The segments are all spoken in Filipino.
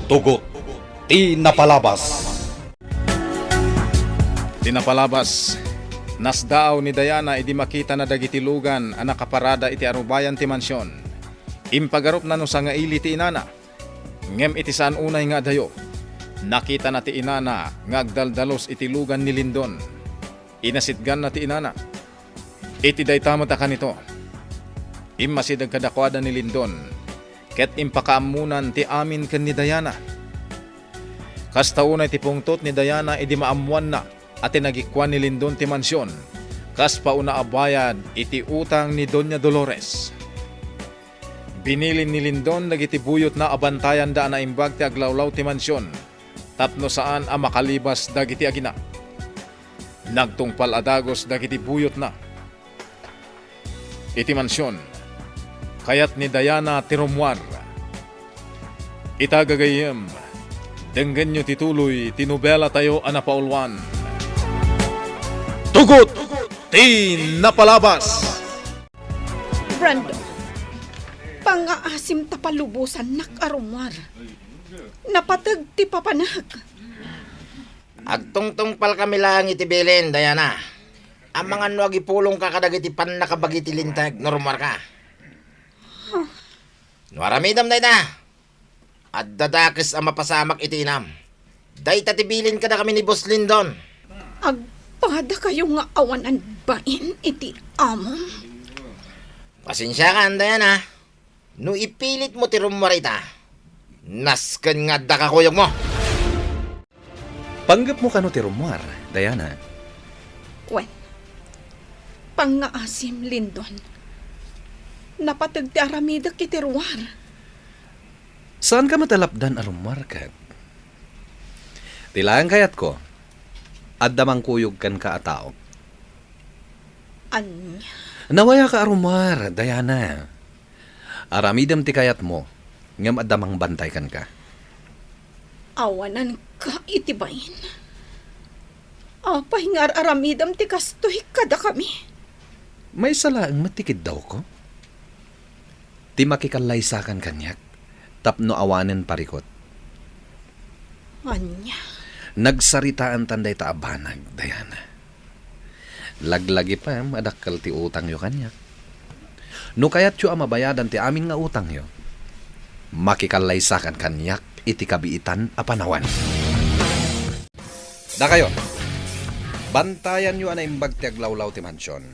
Tugot, tinapalabas. Tinapalabas, nasdaaw ni Diana idi makita na dagitilugan ang nakaparada iti arubayan ti mansyon. Impagarup na no sa nga ili ti inana. Ngem iti saan unay nga dayo. Nakita na ti inana nga agdaldalos iti lugan ni Lindon. Inasitgan na ti inana. Iti daytamot ka nito. Imasidag kadakwada ni Lindon. Ket impakaamunan ti amin ken ni Diana. Kastaunay ti pungtot ni Diana idi maamuan na at tinagikwan ni Lindon ti mansyon. Kas pauna abayad iti utang ni Doña Dolores. Binilin ni Lindon dagiti buyot na abantayan da na imbag ti aglawlaw ti mansyon. Tapno saan a makalibas dagiti agina. Nagtungpal adagos dagiti buyot na. Iti mansyon. Kayat ni Diana tirumwar. Itagagayem. Denggan nyo tituloy tinubela tayo anapaulwan. Tugot! Tinapalabas! Brando, pangaasim tapalubusan nakarumwar. Napatag ti papanag. Agtungtungpal kami lang iti bilin, Diana. Ang mga nuwag ipulong ka kadagiti pan nakabagiti lintag, normal ka. Nuaramidam, Diana. At dadakis ang mapasamak iti inam. Day tatibilin ka na kami ni Boss Lindon. Agpada kayo nga awanan bain iti amon. Pasensya ka, Diana. No ipilit mo ti rumarita. Nasken nga da kakuyog mo. Panggap mo kano ti rumwar, Diana. Wen, pangaasim Lindon. Napatag ti aramida kitiruar. Saan ka matalapdan a rumwar ka? Tilaan kayat ko, addamang kuyog kan ka atao. Anya? Nawaya ka arumar, Diana. Aramidam ti kayat mo, ngam addamang bantay kan ka. Awanan ka itibayin. Pahingar aramidam ti kastoy kada kami. May salaang matikid daw ko. Ti makikalaysakan kanyak, tapno awanen parikot. Anya? Nagsaritaan tanday taabanag, Diana. Laglagi pa, madakkel ti utang yo kanyak. No kayat yo amabayadan ti amin nga utang yo, makikalaysakan kanyak iti kabiitan a panawan. Da kayo, bantayan yo anay imbag ti aglawlaw ti mansyon.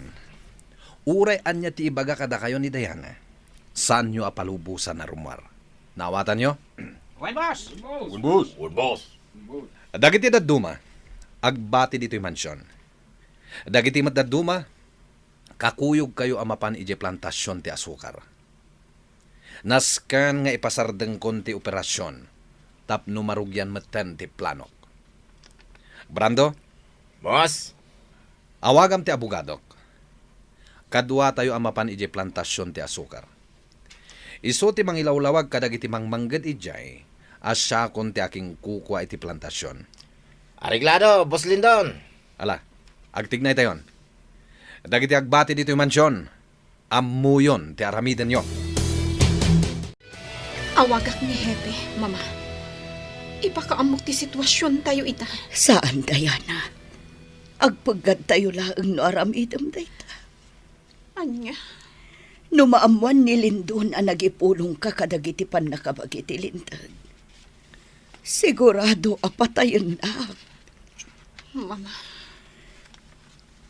Uray anya ti ibaga kada kayo ni Diana. Saan nyo apalubusan na rumwar? Nawatan nyo? Wen, boss! Dagiti dadduma, agbati dito'y mansyon. Dagiti dadduma, kakuyog kayo amapan ije plantasyon ti asukar. Naskan nga ipasardeng konti operasyon, tapno marugyan meten ti planok. Brando, Boss, awagam ti abogadok. Kadwa tayo amapan ije plantasyon ti asukar. Iso ti mangilawlawag kadagiti mangmangged ijay, asya kon ti aking kukwa iti plantasyon. areglado, Boss Lindon. Ala, agtignay tayon. Dagiti agbati dito yung mansyon, amuyon ti aramidan nyo. Awagak ni Hepe, Mama. Ipakaamok ti sitwasyon tayo ita. Saan, Diana? Agpagad tayo laang no aramidam dayta. Anya? No maamuan ni Lindon ang nagipulong ka kadagiti pan nakabagiti lintag. Sigurado apatayon na. Mama.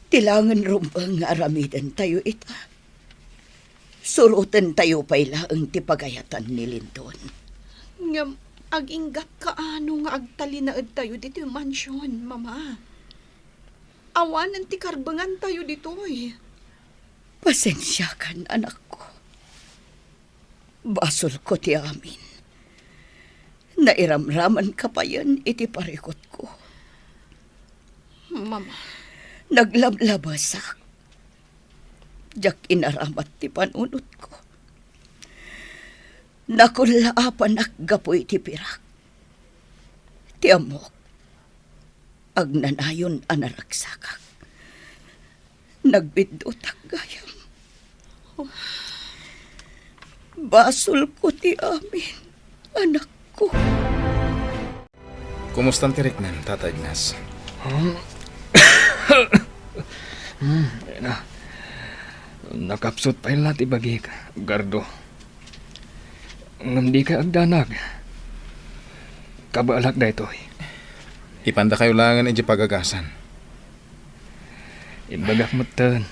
Tilangan rumbang nga aramidan tayo ita. Surutan tayo pa'y laang tipagayatan ni Lindon. Ngam, aginggap kaano nga agtalinaad tayo dito yung mansyon, Mama. Awanan ti karbangan tayo dito eh. Pasensya kan, anak ko. Basol ko ti amin. Nairamraman ka pa yan iti parikot ko. Mama. Naglablabasak. Jak inaramat ti panunot ko. Nakulaapan akgapoy ti pirak. Ti amok. Agnanayon anaragsakak. Nagbidot gayam. Basol ko ti amin, anak ko. Kumusta ang tirik nan, Tata Ignas? Nakapsot pa yung lati bagi Gardo. Ngam di ka agdanag. Kabaalak da ito. Ipanda kayo langan iti pagagasan. Ibagak matan.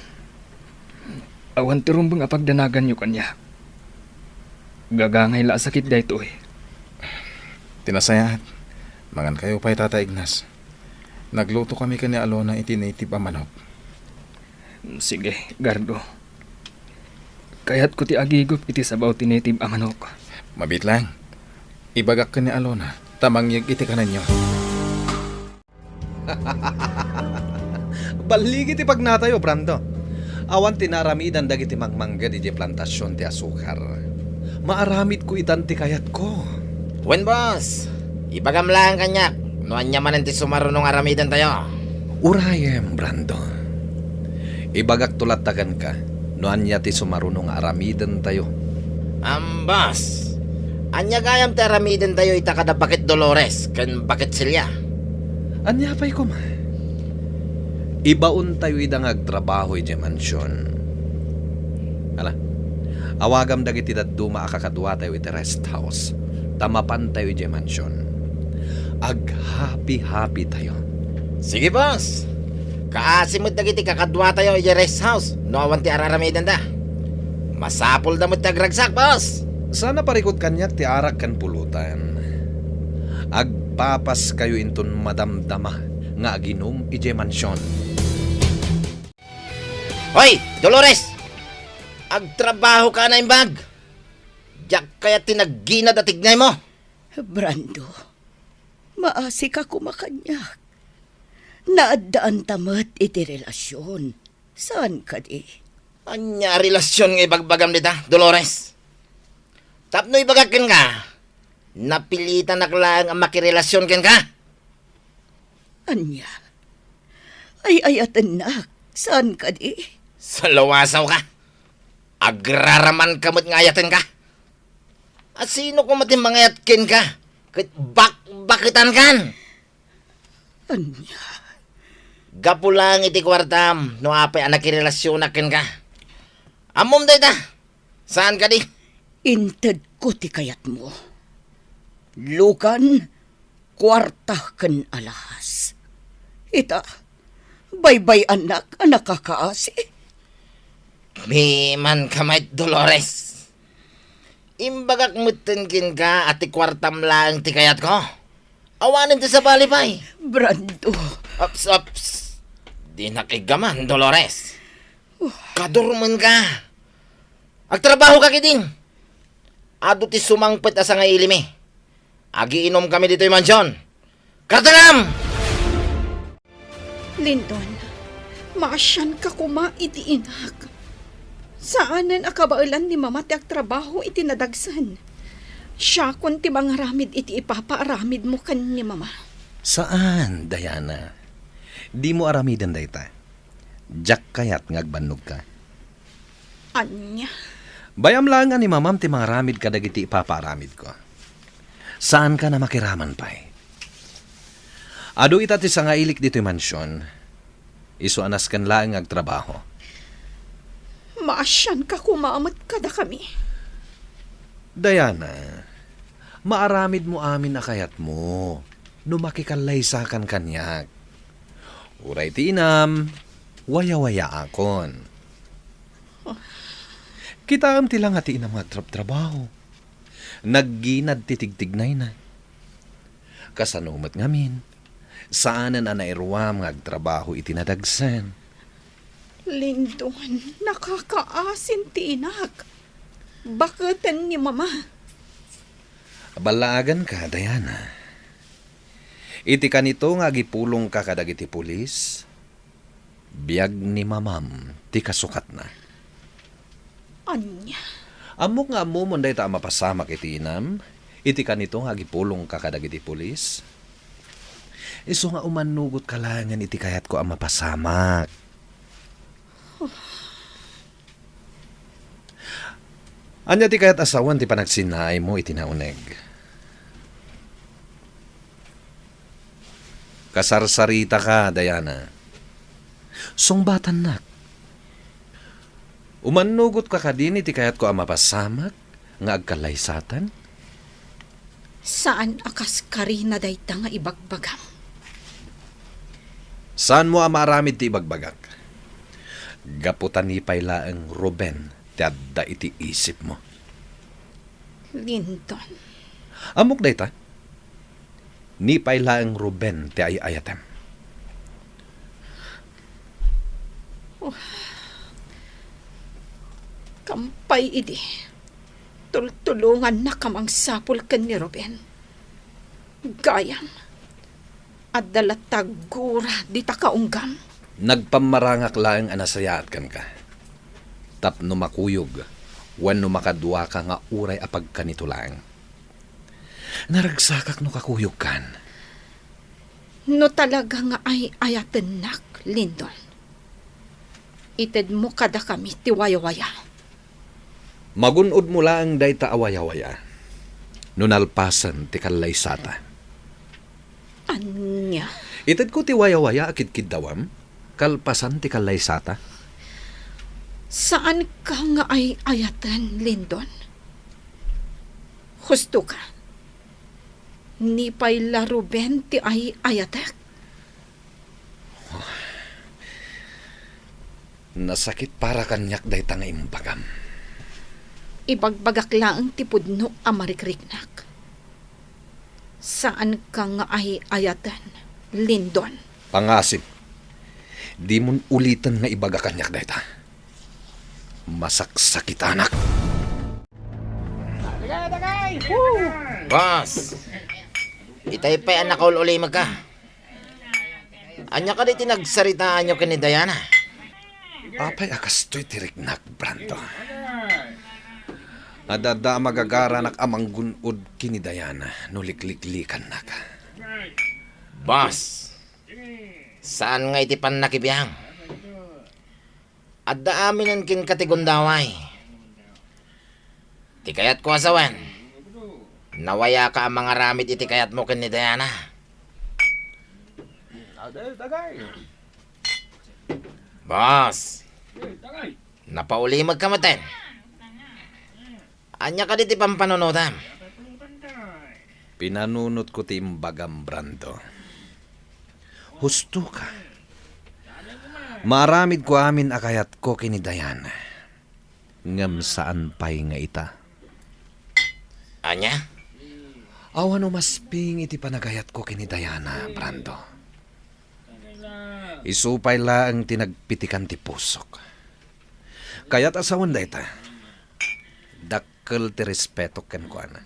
Awan tirumbang apagdanagan nyo kanya. Gagangay la sakit da ito. Tinasayat. Mangan kayo pa'y Tata Ignas. Nagluto kami kani Alona iti native a manok. Sige, Gardo. Kaya't ko ti agigop iti sabaw ti native a manok. Mabit lang. Ibagak ka ni Alona. Tamangyag iti kanan nyo. Baligi ti pagnatayo, Brando. Awan tinaramidan dagiti mangmangga di plantasyon ti asukar. Maaramid ko itan ti kayat ko. Wen boss, ibagam lang kanyak. Noan niya man ti sumarunong aramidan tayo. Urayem, Brando. Ibagak tulatagan ka. Noan niya ti sumarunong aramidan tayo. Boss. Anya gayam ti aramidan tayo itakada bakit Dolores ken bakit Silya. Anya pa'y kuma. Ibaon tayo idang agtrabaho iti mansyon. Ala, awagam dagiti daduma akakadwa tayo iti rest house. Tamapan tayo iti mansyon. Ag-happy tayo. Sige boss. Kaasimod dagiti kakadwa tayo iti rest house. No awan ti araramidan da. Masapol da mo ti agragsak boss. Sana parikot kanyak ti arak kan pulutan. Agpapas kayo inton madamdama nga aginom ije mansyon. Hoy, Dolores! Agtrabaho ka na imbag. Diyak kaya tinaggina da tignay mo. Brando, maasi ka kumakanyak. Naadaan tamat iti relasyon. Saan ka di? Anya relasyon nga ibagbagam dita, Dolores. Tapno ibagakin ka. Napilitan naklang ang makirelasyon ken ka. Anya? Ay ayatanak. Saan ka di? Sa lawasaw ka. Agraraman kamot nga ayatin ka. At sino kumating mangayatkin ka? Kit bakitan kan. Anya? Gapulang iti kwartam. No apay anak kirelasyon nakin ka. Amom day ta. Saan ka di? Inted ko ti kayat mo. Lukan, kwarta ken alahas. Ita, baybay anak kakaasi. Biman kamay Dolores. Imbagak mutenkin ka at kwartam lang ti kayat ko. Awanin ti sa balipay. Brando, Ops. Di nakigaman, Dolores. Kadurman ka. Agtrabaho ka kiting. Ado ti sumangpet asa nga ilimi. Agiinom kami dito yung mansyon. Kartanam! Lindon, maasyan ka kuma iti inak. Saanan akabailan ni mama ti agtrabaho iti nadagsan. Siya kun ti mangaramid iti ipapaaramid mo kan ni mama. Saan, Diana? Di mo aramidan dayta. Jack kayat ngagbannog ka. Anya? Bayam lang ni mamam ti mangaramid ka dagiti ipapaaramid ko. Saan ka na makiraman pa'y? Ado ita ti sangailik dito yung mansyon. Isu anas kan lang agtrabaho. Maasyan ka kumamot kada kami. Diana, maaramid mo amin akayat mo. Numakikalay sa kan kanyak. Uray ti inam, waya-waya akon. Kita am tilang ati inam agtrabaho. Nagginad titigtignay na. Kasanumat ngamin, saanan na nairwam agtrabaho itinadagsan. Lindon, nakakaasin ti inak. Bakutan ni mama. Balagan ka, Diana. Iti kanito nga gipulong ka kadagiti pulis, biyag ni mamam ti kasukat na. Anya? Amok nga mo munday ta mapasamak iti inam, iti kanito nga gipulong ka kadagiti pulis. Iso nga umanugot kalangan iti kayat ko ang mapasamak. Anya ti kayat asawan ti panagsinay mo iti nauneg. Kasarsarita ka, Diana. Sungbatan nak. Umanugot ka din iti kayat ko ang mapasamak nga agkalaysatan. Saan akas karina dayta nga ibagbagam? Saan mo ang maramid ti ibagbagak? Gaputan ni paylaeng Ruben ti adda iti isip mo. Lindon, Amok dayta? Ni paylaeng Ruben ti ayatem. kampay idi. Tultulungan na kamang sapul ken ni Ruben. Gayam. At dalatagura di ta kaunggam. Nagpamarangak laeng anasayaat kan ka. Tapno makuyog, wenno makadua ka nga uray apag kanito laeng. Naragsakak no kakuyog kan. No talaga nga ay ayaten nak, Lindon. Ited mo kada kami ti waya-waya. Magunod mo lang dayta awaya-waya. Nunalpasan ti kalaysata. Anya? Ited ko ti waya-waya akit kidawam, kalpasan ti kalaysata. Saan ka nga ay ayaten, Lindon? Husto ka. Ni pay la Ruben ti ay ayatek. Nasakit para kanyak dayta nga imbagam. Ibagbagak lang ti pudno amarikrik-nak. Saan ka nga ay ayaten, Lindon? Pangasip, di mon ulitan nga ibaga kanyak dayta. Masaksakitanak. Boss, itay pa'y anak ko uli magka. Anya ka di tinagsaritaan nyo kini Diana. Apay akastoy tiriknak, Brando. Adada magagara nak amang gunod kini Diana, nulikliklikan nak. Boss, saan nga iti pan nakibiyang? Adda aminan kin katigundaway. Ti kayat ko asawan. Nawaya ka ang mga ramit iti kayat mo kin ni Diana. Boss, napauli magkamaten. Anya ka diti pampanunutam. Pinanunot ko ti imbagam, Brando. Husto ka. Maramid ko amin akayat ko kini Diana. Ngam saan pay nga ita. Anya? Awan o masping iti panagayat ko kini Diana, Brando. Isupay lang tinagpitikan ti pusok. Kaya't asawan da ita. Dakkel ti respeto ken ko ana.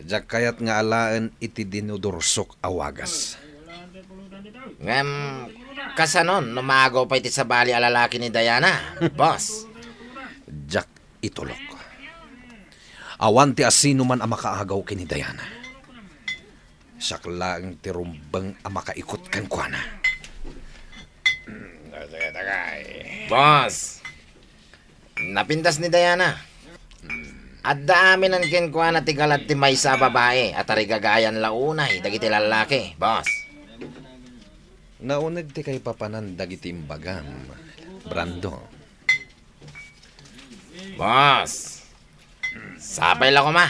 Jak kayat nga alaan iti dinudursok awagas. Ngam, kasanon, numagaw pa iti sa bali alalaki ni Diana, boss. Jak itulok. Awan ti asino man ang makaagaw kini Diana. Saklang ti rumbang ang makaikot kan ko ana. Boss, napintas ni Diana. At daamin ang kinkwa na tigalat ti may sa babae at arigagayan launay dagiti lalaki, boss. Naunag ti kay papanan dagiti imbagam, Brando. Boss, sabay lang ko ma.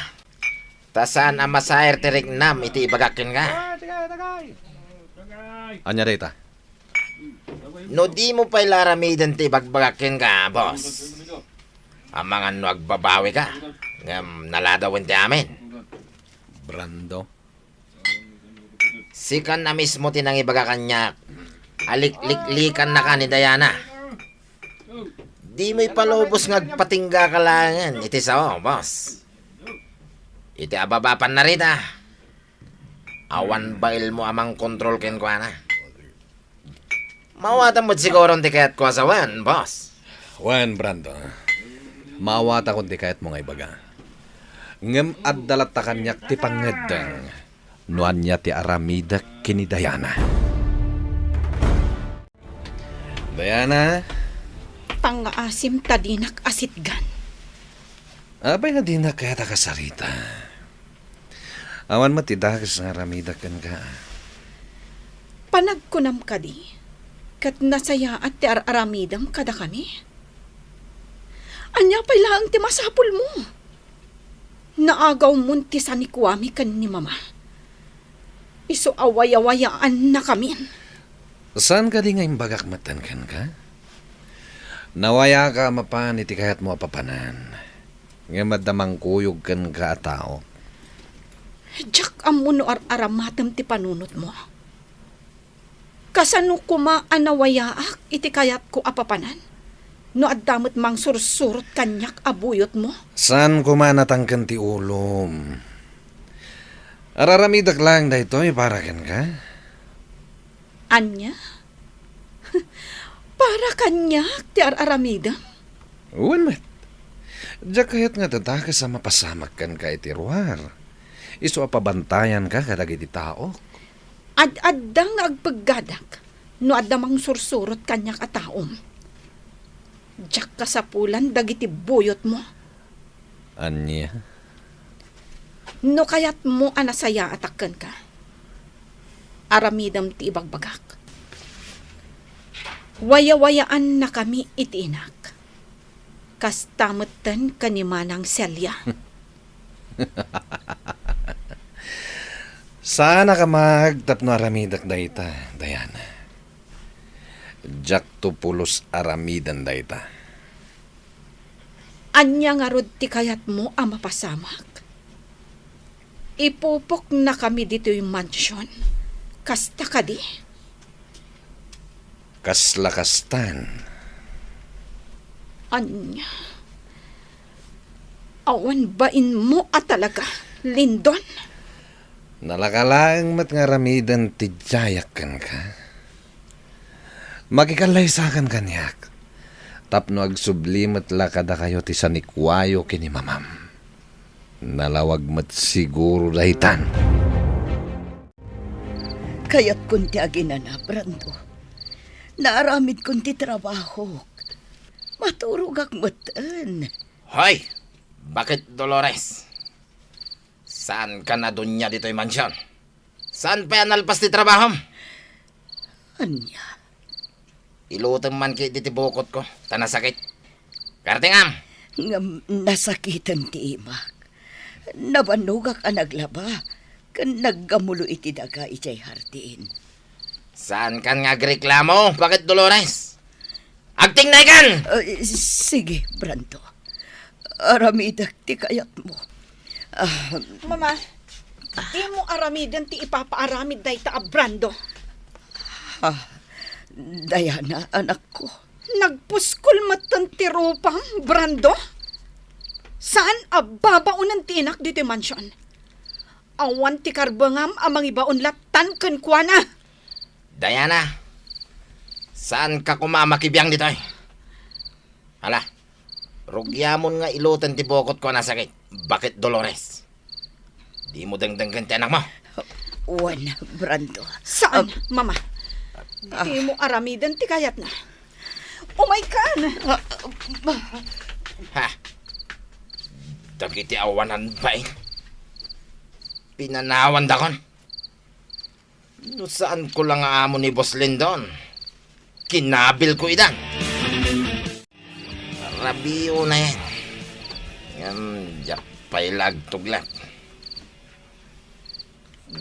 Tasan ang masayar ti rignam iti ibagakin ka. Anya data? No di mo pa'y laramidan ti ibagbagakin ka, boss. Ang mga agbabawi ka. Naladawin ti amin. Brando. Sikan na mismo tinang ibagakan niya. Alik-liklikan na ka ni Diana. Di mo'y palubos ngagpatingga ka langan. Iti sao, boss. Iti ababapan na rin Awan bail mo amang kontrol ken ko na. Mawatan mo't siguro ti kayat ko asawan, boss. Wan, Brando. Mawata kung di kayat mo nga ibaga. Ngem at dalatakan niya ti pangedeng. Nuan niya ti aramida kini Diana. Diana? Pangaasim tadinak asitgan. Abay na di na kaya kasarita. Awan matidakas nga aramida kan ka. Panagkunam kadi, kat nasaya at ti aramidam kada kami. Anya pa'y lang ti masapul mo. Naagaw mo ti sanikwami kan ni mama. Iso away-awayaan na kami. Saan ka di nga imbagak matankan ka? Nawaya ka mapan iti kayat mo apapanan. Nga madamang kuyog kan ka tao. Diyak amuno aramatam ti panunot mo. Kasano kuma anawayaak iti kayat ko apapanan? No addamot mang sursurot kanyak abuyot mo? Saan kumanatangkan ti ulom? Araramidak lang daytoy para kan ka? Anya? Para kanyak ti aramida? Uwan mat. Diyak kayat nga tataka sa mapasamak kan ka iti ruar. Iso apabantayan ka kadag iti tao. Ad-addang agpaggadak no addamang sursurot kanyak a taom. Diyak kasapulan dagiti buyot mo. Anya? No kayat mo anasaya atakkan ka. Aramidam ti ibagbagak. Waya-wayaan na kami itiinak. Kastamutan kanimanang selya. Sana ka magtapno aramidak dayta, Diana. Jack to pulos aramidan dayta. Anya nga rod ti kayat mo ang mapasamak. Ipupok na kami dito yung mansion. Kasta ka di. Kaslakastan. Anya. Awan bain mo at talaga, Lindon? Nalakalang mat nga ramidan ti jayakan ka. Makikalaysakan kanyak. Tapno agsublimat lakada kayo ti sanikwayo kini mamam. Nalawag mat siguro dahitan. Kaya't kunti aginana, Brando. Naaramid kunti trabaho. Maturog akmatan. Hoy! Bakit, Dolores? Saan ka na dunya dito'y mansyon? Saan pa yan alpas ti trabaho? Anya, Ilutang man kit diti bukot ko. Tanasakit. Kartingam! nga nasakitan ti imak. Nabanugak ang naglaba. Kan naggamulo iti daga ijay hartiin. Saan kan nga agreklamo? Bakit, Dolores? Agtingnay kan! Sige, Brando. Aramidak ti kayat mo. Mama, di mo aramidan ti ipapaaramid day ta Brando. Diana, anak ko. Nagpuskol matan ti ropang, Brando? Saan ababaunan ti inak dito mansion? Awan ti karbangam amang ibaon latan ken kuana. Diana, saan ka kumamakibiyang dito'y? Hala, rugyamon nga ilutan ti bukot ko na sakit. Bakit, Dolores? Di mo dangdanggan ti anak mo? Uwan, Brando. Saan, Mama? Di mo aramidan ti kayat na. Oh my God! Ha? Dagiti awanan ba eh? Pinanawan dakon? No saan ko lang amo ni Boss Lindon? Kinabil ko idan. Rabiyo na yan. Yan, japay lagtuglat.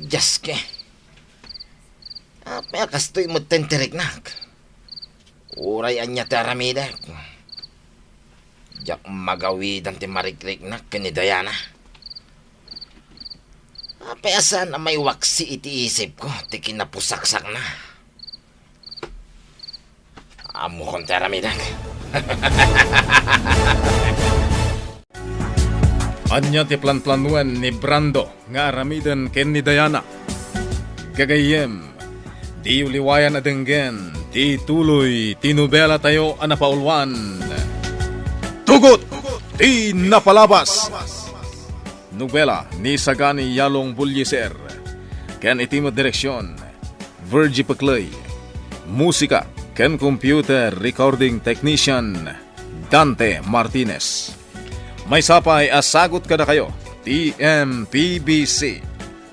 Jaske. Apaya kastoy mo tenterik nak. Uray anya ti aramida. Jak magawidan ti marikrik nak kini Diana. Apaya saan may waksi iti isip ko ti kinapusaksak na. Amo kon ti aramida. Anya ti plan-planuan ni Brando nga aramidan ken ni Diana. Gagayem, di uliwayan adenggen, ti tuloy, tinubela tayo anapaulwan. Tugot! Di napalabas! Nobela ni Sagani Yalong Bulyeser. Ken itimo direksyon, Virgie Paclay. Musika, ken computer recording technician, Dante Martinez. May sapay asagot kada kayo, TMPBC,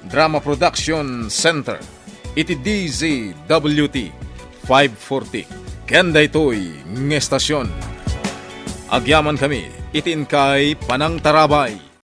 Drama Production Center, iti DZWT 540 ken daytoy ng estasyon. Agyaman kami itin kay Panang Tarabay.